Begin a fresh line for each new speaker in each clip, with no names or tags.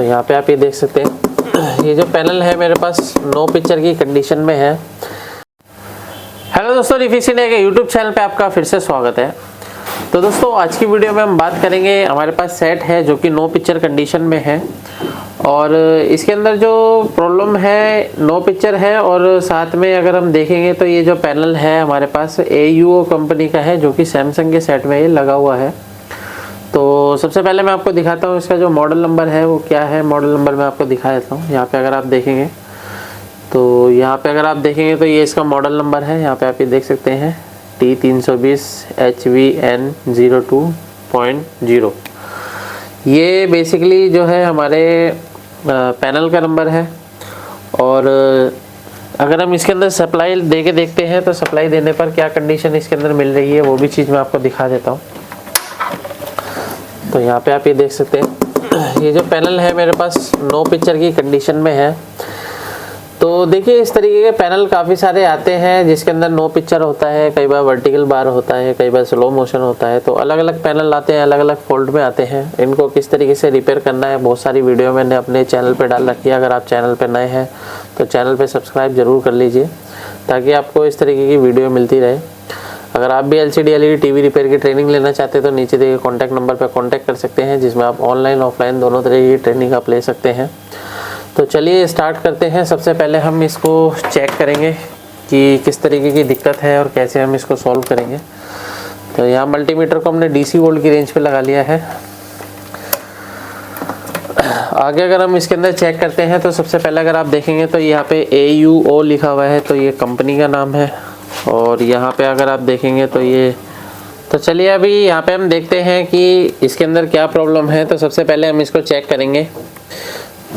तो यहाँ पे आप ये देख सकते हैं, ये जो पैनल है मेरे पास नो पिक्चर की कंडीशन में है। हेलो दोस्तों, रिफिक्स इंडिया के यूट्यूब चैनल पे आपका फिर से स्वागत है। तो दोस्तों आज की वीडियो में हम बात करेंगे, हमारे पास सेट है जो कि नो पिक्चर कंडीशन में है और इसके अंदर जो प्रॉब्लम है नो पिक्चर है और साथ में अगर हम देखेंगे तो ये जो पैनल है हमारे पास AUO कंपनी का है जो कि सैमसंग के सेट में ये लगा हुआ है। तो सबसे पहले मैं आपको दिखाता हूँ इसका जो मॉडल नंबर है वो क्या है। मॉडल नंबर मैं आपको दिखा देता हूँ। यहाँ पे अगर आप देखेंगे तो ये इसका मॉडल नंबर है। यहाँ पे आप ये देख सकते हैं T320 HVN02.0। ये बेसिकली जो है हमारे पैनल का नंबर है। और अगर हम इसके अंदर सप्लाई दे के देखते हैं तो सप्लाई देने पर क्या कंडीशन इसके अंदर मिल रही है वो भी चीज़ मैं आपको दिखा देता हूँ। तो यहाँ पे आप ये देख सकते हैं, ये जो पैनल है मेरे पास नो पिक्चर की कंडीशन में है। तो देखिए इस तरीके के पैनल काफ़ी सारे आते हैं जिसके अंदर नो पिक्चर होता है, कई बार वर्टिकल बार होता है, कई बार स्लो मोशन होता है। तो अलग अलग पैनल आते हैं, अलग अलग फॉल्ट में आते हैं। इनको किस तरीके से रिपेयर करना है बहुत सारी वीडियो मैंने अपने चैनल पे डाल रखी है। अगर आप चैनल पे नए हैं तो चैनल पे सब्सक्राइब ज़रूर कर लीजिए ताकि आपको इस तरीके की वीडियो मिलती रहे। अगर आप भी LCD LED TV रिपेयर की ट्रेनिंग लेना चाहते हैं तो नीचे दिए कॉन्टैक्ट नंबर पर कॉन्टैक्ट कर सकते हैं, जिसमें आप ऑनलाइन ऑफलाइन दोनों तरह की ट्रेनिंग आप ले सकते हैं। तो चलिए स्टार्ट करते हैं। सबसे पहले हम इसको चेक करेंगे कि किस तरीके की दिक्कत है और कैसे हम इसको सॉल्व करेंगे। तो यहाँ मल्टीमीटर को हमने DC वोल्ट की रेंज पे लगा लिया है। आगे अगर हम इसके अंदर चेक करते हैं तो सबसे पहले अगर आप देखेंगे तो यहाँ पे AUO लिखा हुआ है, तो ये कंपनी का नाम है। और यहाँ पे अगर आप देखेंगे तो चलिए अभी यहाँ पे हम देखते हैं कि इसके अंदर क्या प्रॉब्लम है। तो सबसे पहले हम इसको चेक करेंगे।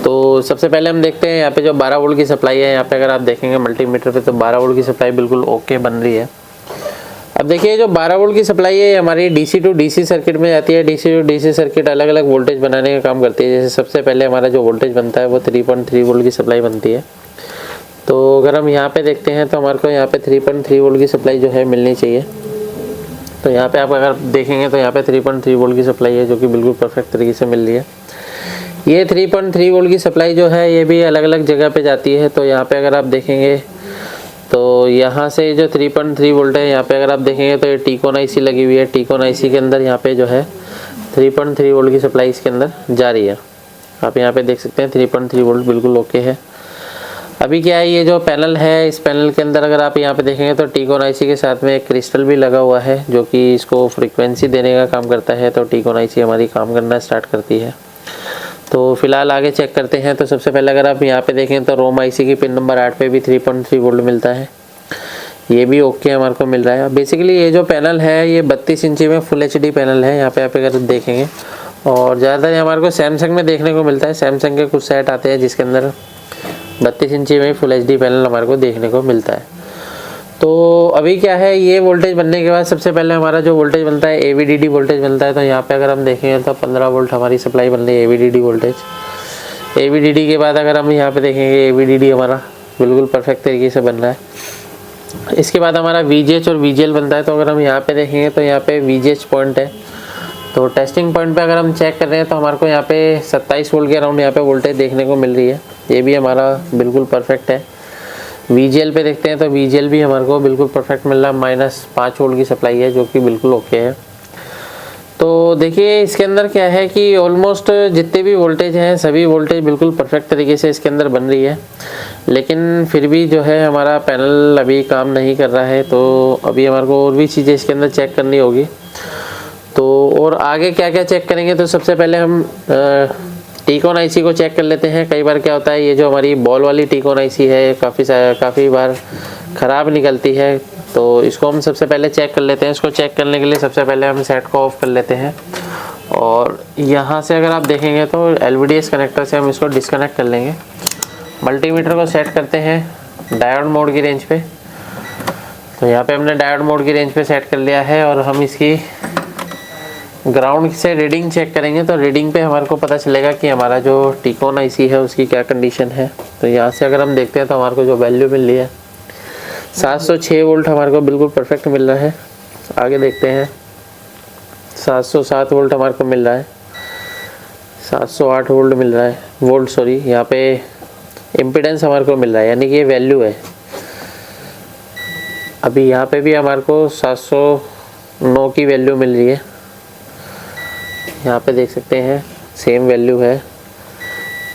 तो सबसे पहले हम देखते हैं यहाँ पे जो 12 वोल्ट की सप्लाई है, यहाँ पे अगर आप देखेंगे मल्टीमीटर पे तो 12 वोल्ट की सप्लाई बिल्कुल ओके बन रही है। अब देखिए जो 12 वोल्ट की सप्लाई है हमारी DC टू DC सर्किट में जाती है। DC टू DC सर्किट अलग अलग वोल्टेज बनाने का काम करती है। जैसे सबसे पहले हमारा जो वोल्टेज बनता है वो 3.3 वोल्ट की सप्लाई बनती है। तो अगर हम यहाँ पे देखते हैं तो हमारे को यहाँ पे 3.3 वोल्ट की सप्लाई जो है मिलनी चाहिए। तो यहाँ पे आप अगर देखेंगे तो यहाँ पे 3.3 वोल्ट की सप्लाई है जो कि बिल्कुल परफेक्ट तरीके से मिल रही है। ये 3.3 वोल्ट की सप्लाई जो है ये भी अलग अलग जगह पे जाती है। तो यहाँ पे अगर आप देखेंगे तो यहाँ से जो 3.3 वोल्ट है यहाँ पे अगर आप देखेंगे तो ये टीकॉन IC लगी हुई है। टीकॉन IC के अंदर यहाँ पे जो है 3.3 वोल्ट की सप्लाई इसके अंदर जा रही है। आप यहाँ पे देख सकते हैं 3.3 वोल्ट बिल्कुल ओके है। अभी क्या है, ये जो पैनल है इस पैनल के अंदर अगर आप यहाँ पे देखेंगे तो टीकॉन IC के साथ में एक क्रिस्टल भी लगा हुआ है जो कि इसको फ्रीक्वेंसी देने का काम करता है। तो टीकॉन IC हमारी काम करना स्टार्ट करती है। तो फिलहाल आगे चेक करते हैं। तो सबसे पहले अगर आप यहाँ पे देखें तो रोम IC की पिन नंबर 8 पे भी 3.3 वोल्ट मिलता है। ये भी ओके हमारे को मिल रहा है। बेसिकली ये जो पैनल है ये 32 इंची में फुल HD पैनल है। यहाँ पे आप अगर देखेंगे और ज़्यादातर हमारे को सैमसंग में देखने को मिलता है। सैमसंग के कुछ सेट आते हैं जिसके अंदर 32 इंची में फुल HD पैनल हमारे को देखने को मिलता है। तो अभी क्या है, ये वोल्टेज बनने के बाद सबसे पहले हमारा जो वोल्टेज बनता है AVDD वोल्टेज बनता है। तो यहाँ पे अगर हम देखेंगे तो 15 वोल्ट हमारी सप्लाई बन रही है AVDD वोल्टेज। AVDD के बाद अगर हम यहाँ पे देखेंगे AVDD हमारा बिल्कुल परफेक्ट तरीके से बन रहा है। इसके बाद हमारा VGH और VGL बनता है। तो अगर हम यहाँ पे देखेंगे तो यहाँ पे VGH पॉइंट है। तो टेस्टिंग पॉइंट पे अगर हम चेक कर रहे हैं तो हमारे को यहाँ पे 27 वोल्ट के अराउंड यहाँ पे वोल्टेज देखने को मिल रही है। ये भी हमारा बिल्कुल परफेक्ट है। VGL पे देखते हैं तो VGL भी हमारे को बिल्कुल परफेक्ट मिल रहा है। -5 वोल्ट की सप्लाई है जो कि बिल्कुल ओके है। तो देखिए इसके अंदर क्या है कि ऑलमोस्ट जितने भी वोल्टेज हैं सभी वोल्टेज बिल्कुल परफेक्ट तरीके से इसके अंदर बन रही है, लेकिन फिर भी जो है हमारा पैनल अभी काम नहीं कर रहा है। तो अभी हमारे को और भी चीज़ें इसके अंदर चेक करनी होगी। तो और आगे क्या क्या चेक करेंगे तो सबसे पहले हम टीकॉन IC को चेक कर लेते हैं। कई बार क्या होता है, ये जो हमारी बॉल वाली टीकॉन IC है काफ़ी बार ख़राब निकलती है। तो इसको हम सबसे पहले चेक कर लेते हैं। इसको चेक करने के लिए सबसे पहले हम सेट को ऑफ कर लेते हैं और यहाँ से अगर आप देखेंगे तो LVDS कनेक्टर से हम इसको डिस्कनेक्ट कर लेंगे। मल्टीमीटर को सेट करते हैं डायोड मोड की रेंज पे। तो यहाँ पे हमने डायोड मोड की रेंज पे सेट कर लिया है और हम इसकी ग्राउंड से रीडिंग चेक करेंगे। तो रीडिंग पे हमारे को पता चलेगा कि हमारा जो टीकॉन IC है उसकी क्या कंडीशन है। तो यहाँ से अगर हम देखते हैं तो हमारे को जो वैल्यू मिल रही है 706 वोल्ट हमारे को बिल्कुल परफेक्ट मिल रहा है। आगे देखते हैं 707 वोल्ट हमारे को मिल रहा है। 708 वोल्ट मिल रहा है, वोल्ट सॉरी, यहाँ पे इम्पीडेंस हमारे को मिल रहा है, यानी कि ये वैल्यू है। अभी यहाँ पे भी हमारे को 709 की वैल्यू मिल रही है, यहाँ पे देख सकते हैं सेम वैल्यू है।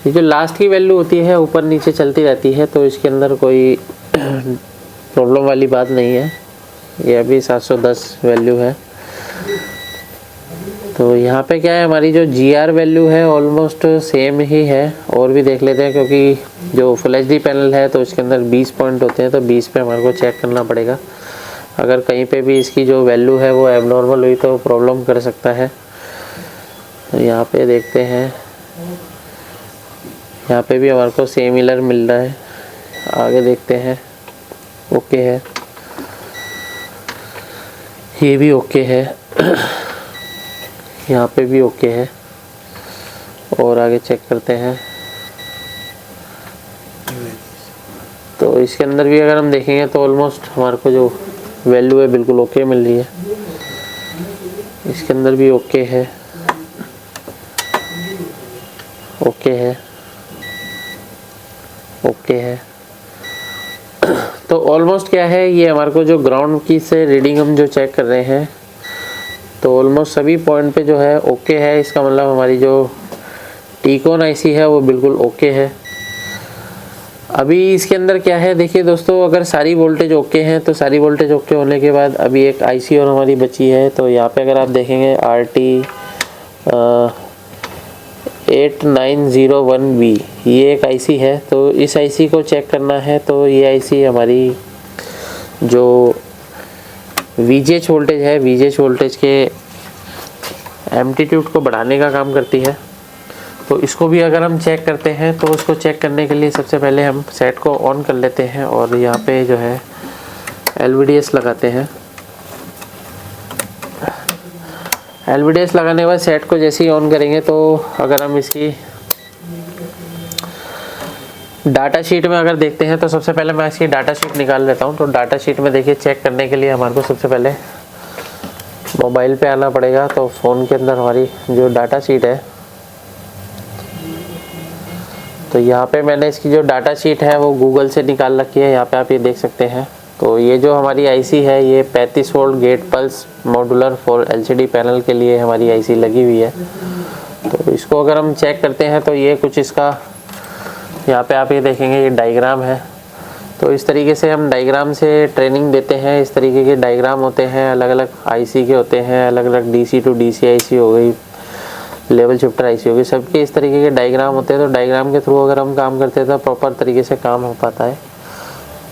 ये जो लास्ट की वैल्यू होती है ऊपर नीचे चलती रहती है, तो इसके अंदर कोई प्रॉब्लम वाली बात नहीं है। ये अभी 710 वैल्यू है। तो यहाँ पे क्या है, हमारी जो GR वैल्यू है ऑलमोस्ट सेम ही है। और भी देख लेते हैं, क्योंकि जो फुल HD पैनल है तो इसके अंदर 20 पॉइंट होते हैं, तो 20 पे हमारे को चेक करना पड़ेगा। अगर कहीं पे भी इसकी जो वैल्यू है वो एबनॉर्मल हुई तो प्रॉब्लम कर सकता है। तो यहाँ पे देखते हैं, यहाँ पे भी हमारे को सिमिलर मिल रहा है। आगे देखते हैं, ओके है, ये भी ओके है, यहाँ पे भी ओके है। और आगे चेक करते हैं, तो इसके अंदर भी अगर हम देखेंगे तो ऑलमोस्ट हमारे को जो वैल्यू है बिल्कुल ओके मिल रही है। इसके अंदर भी ओके है, ओके है, ओके है। तो ऑलमोस्ट क्या है, ये हमारे को जो ग्राउंड की से रीडिंग हम जो चेक कर रहे हैं, तो ऑलमोस्ट सभी पॉइंट पे जो है ओके है। इसका मतलब हमारी जो टीकॉन IC है वो बिल्कुल ओके है। अभी इसके अंदर क्या है, देखिए दोस्तों, अगर सारी वोल्टेज ओके हैं तो सारी वोल्टेज ओके होने के बाद अभी एक IC और हमारी बची है। तो यहाँ पे अगर आप देखेंगे RT 8901B, ये एक IC है। तो इस IC को चेक करना है। तो ये IC हमारी जो VGH वोल्टेज है, VGH वोल्टेज के एम्पलीट्यूड को बढ़ाने का काम करती है। तो इसको भी अगर हम चेक करते हैं, तो उसको चेक करने के लिए सबसे पहले हम सेट को ऑन कर लेते हैं और यहाँ पे जो है LVDS लगाते हैं। LVDS लगाने के बाद सेट को जैसे ही ऑन करेंगे, तो अगर हम इसकी डाटा शीट में अगर देखते हैं, तो सबसे पहले मैं इसकी डाटा शीट निकाल लेता हूं। तो डाटा शीट में देखिए, चेक करने के लिए हमारे को सबसे पहले मोबाइल पे आना पड़ेगा। तो फ़ोन के अंदर हमारी जो डाटा शीट है, तो यहाँ पे मैंने इसकी जो डाटा शीट है वो गूगल से निकाल रखी है। यहाँ पे आप ये देख सकते हैं। तो ये जो हमारी IC है, ये 35 volt gate pulse modular for LCD panel के लिए हमारी IC लगी हुई है। तो इसको अगर हम चेक करते हैं, तो ये कुछ इसका यहाँ पे आप ये देखेंगे, ये डायग्राम है। तो इस तरीके से हम डायग्राम से ट्रेनिंग देते हैं। इस तरीके के डायग्राम होते हैं, अलग अलग IC के होते हैं, अलग अलग DC to DC IC हो गई, लेवल शिफ्टर IC हो गई, सबके इस तरीके के डायग्राम होते हैं। तो डायग्राम के थ्रू अगर हम काम करते हैं तो प्रॉपर तरीके से काम हो पाता है।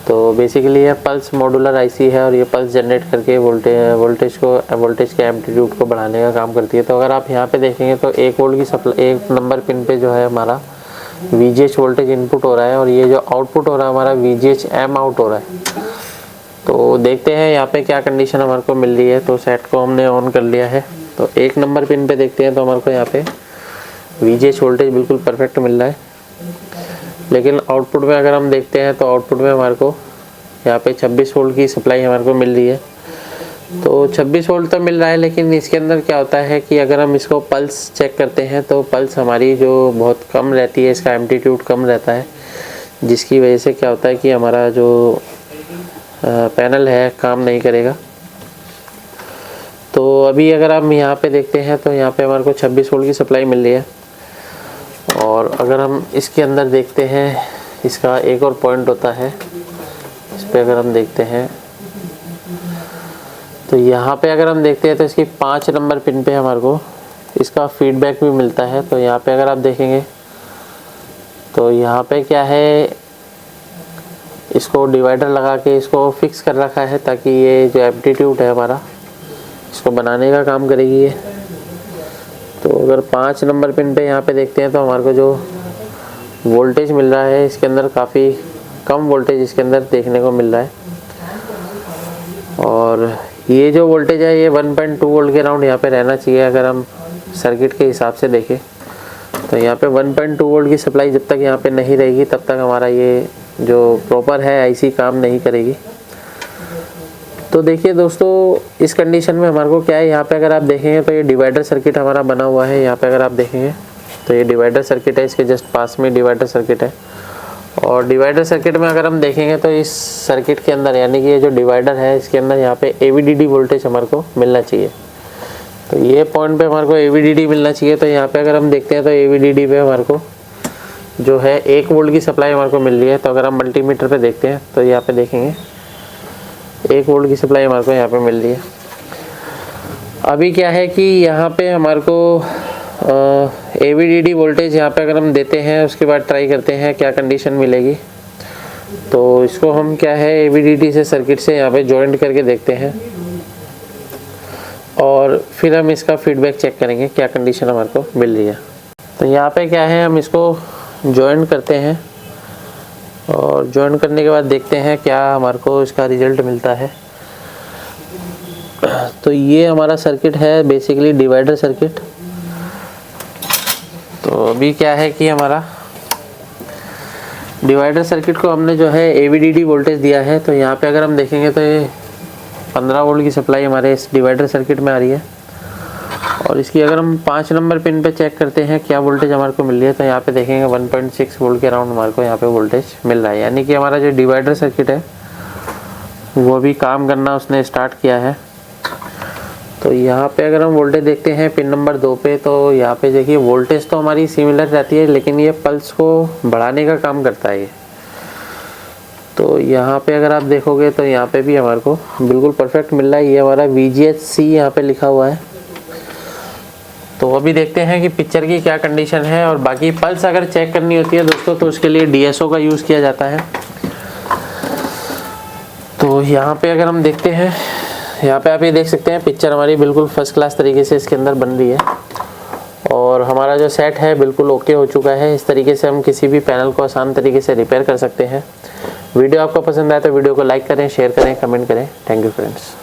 तो बेसिकली ये पल्स मॉड्यूलर IC है और ये पल्स जनरेट करके वोल्टेज के एम्पलीट्यूड को बढ़ाने का काम करती है। तो अगर आप यहाँ पे देखेंगे, तो 1 वोल्ट की सप्लाई, 1 नंबर पिन पे जो है हमारा VGH वोल्टेज इनपुट हो रहा है और ये जो आउटपुट हो रहा है हमारा VGH M आउट हो रहा है। तो देखते हैं यहाँ पे क्या कंडीशन हमारे को मिल रही है। तो सेट को हमने ऑन कर लिया है। तो 1 नंबर पिन पे देखते हैं, तो हमारे को यहाँ पे VGH वोल्टेज बिल्कुल परफेक्ट मिल रहा है। लेकिन आउटपुट में अगर हम देखते हैं, तो आउटपुट में हमारे को यहाँ पे 26 वोल्ट की सप्लाई हमारे को मिल रही है। तो 26 वोल्ट तो मिल रहा है, लेकिन इसके अंदर क्या होता है कि अगर हम इसको पल्स चेक करते हैं, तो पल्स हमारी जो बहुत कम रहती है, इसका एम्पलीट्यूड कम रहता है, जिसकी वजह से क्या होता है कि हमारा जो पैनल है काम नहीं करेगा। तो अभी अगर हम यहाँ पे देखते हैं, तो यहाँ पे हमारे को 26 वोल्ट की सप्लाई मिल रही है। और अगर हम इसके अंदर देखते हैं, इसका एक और पॉइंट होता है, इस पर अगर हम देखते हैं, तो यहाँ पे अगर हम देखते हैं, तो इसकी 5 नंबर पिन पे हमारे को इसका फीडबैक भी मिलता है। तो यहाँ पे अगर आप देखेंगे, तो यहाँ पे क्या है, इसको डिवाइडर लगा के इसको फिक्स कर रखा है, ताकि ये जो एम्पलीट्यूड है हमारा, इसको बनाने का काम करेगी ये। तो अगर 5 नंबर पिन पे यहाँ पे देखते हैं, तो हमारे को जो वोल्टेज मिल रहा है, इसके अंदर काफ़ी कम वोल्टेज इसके अंदर देखने को मिल रहा है। और ये जो वोल्टेज है, ये 1.2 वोल्ट के अराउंड यहाँ पे रहना चाहिए। अगर हम सर्किट के हिसाब से देखें, तो यहाँ पे 1.2 वोल्ट की सप्लाई जब तक यहाँ पे नहीं रहेगी, तब तक हमारा ये जो प्रॉपर है IC काम नहीं करेगी। तो देखिए दोस्तों, इस कंडीशन में हमारे को क्या है, यहाँ पे अगर आप देखेंगे, तो ये डिवाइडर सर्किट हमारा बना हुआ है। यहाँ पे अगर आप देखेंगे, तो ये डिवाइडर सर्किट है, इसके जस्ट पास में डिवाइडर सर्किट है। और डिवाइडर सर्किट में अगर हम देखेंगे तो इस सर्किट के अंदर यानी कि ये जो डिवाइडर है इसके अंदर यहाँ पे AVDD वोल्टेज हमारे को मिलना चाहिए। तो ये पॉइंट पे हमारे को AVDD मिलना चाहिए। तो यहाँ पे अगर हम देखते हैं तो AVDD पे हमारे को जो है 1 वोल्ट की सप्लाई हमारे को मिल रही है। तो अगर हम मल्टीमीटर पे देखते हैं तो यहाँ पे देखेंगे 1 वोल्ट की सप्लाई हमारे को यहाँ पे मिल रही है। अभी क्या है कि यहाँ पे हमारे को AVDD वोल्टेज यहाँ पे अगर हम देते हैं उसके बाद ट्राई करते हैं क्या कंडीशन मिलेगी। तो इसको हम क्या है AVDD से सर्किट से यहाँ पे जॉइंट करके देखते हैं और फिर हम इसका फीडबैक चेक करेंगे क्या कंडीशन हमारे को मिल रही है। तो यहाँ पे क्या है हम इसको जॉइंट करते हैं और जॉइंट करने के बाद देखते हैं क्या हमारे को इसका रिजल्ट मिलता है। तो ये हमारा सर्किट है बेसिकली डिवाइडर सर्किट। तो अभी क्या है कि हमारा डिवाइडर सर्किट को हमने जो है AVDD वोल्टेज दिया है। तो यहाँ पे अगर हम देखेंगे तो ये 15 वोल्ट की सप्लाई हमारे इस डिवाइडर सर्किट में आ रही है। और इसकी अगर हम 5 नंबर पिन पे चेक करते हैं क्या वोल्टेज हमारे को मिल रही है तो यहाँ पे देखेंगे 1.6 वोल्ट के अराउंड हमारे को यहाँ पे वोल्टेज मिल रहा है। यानी कि हमारा जो डिवाइडर सर्किट है वो भी काम करना उसने स्टार्ट किया है। तो यहाँ पे अगर हम वोल्टेज देखते हैं पिन नंबर 2 पे तो यहाँ पे देखिए वोल्टेज तो हमारी सिमिलर रहती है लेकिन ये पल्स को बढ़ाने का काम करता है ये। तो यहाँ पे अगर आप देखोगे तो यहाँ पे भी हमारे को बिल्कुल परफेक्ट मिल रहा है। ये हमारा VGHC यहाँ पे लिखा हुआ है। तो अभी देखते हैं कि पिक्चर की क्या कंडीशन है। और बाकी पल्स अगर चेक करनी होती है दोस्तों तो उसके लिए DSO का यूज़ किया जाता है। तो यहाँ पे अगर हम देखते हैं यहाँ पे आप ये देख सकते हैं पिक्चर हमारी बिल्कुल फर्स्ट क्लास तरीके से इसके अंदर बन रही है और हमारा जो सेट है बिल्कुल ओके हो चुका है। इस तरीके से हम किसी भी पैनल को आसान तरीके से रिपेयर कर सकते हैं। वीडियो आपको पसंद आए तो वीडियो को लाइक करें, शेयर करें, कमेंट करें। Thank you friends.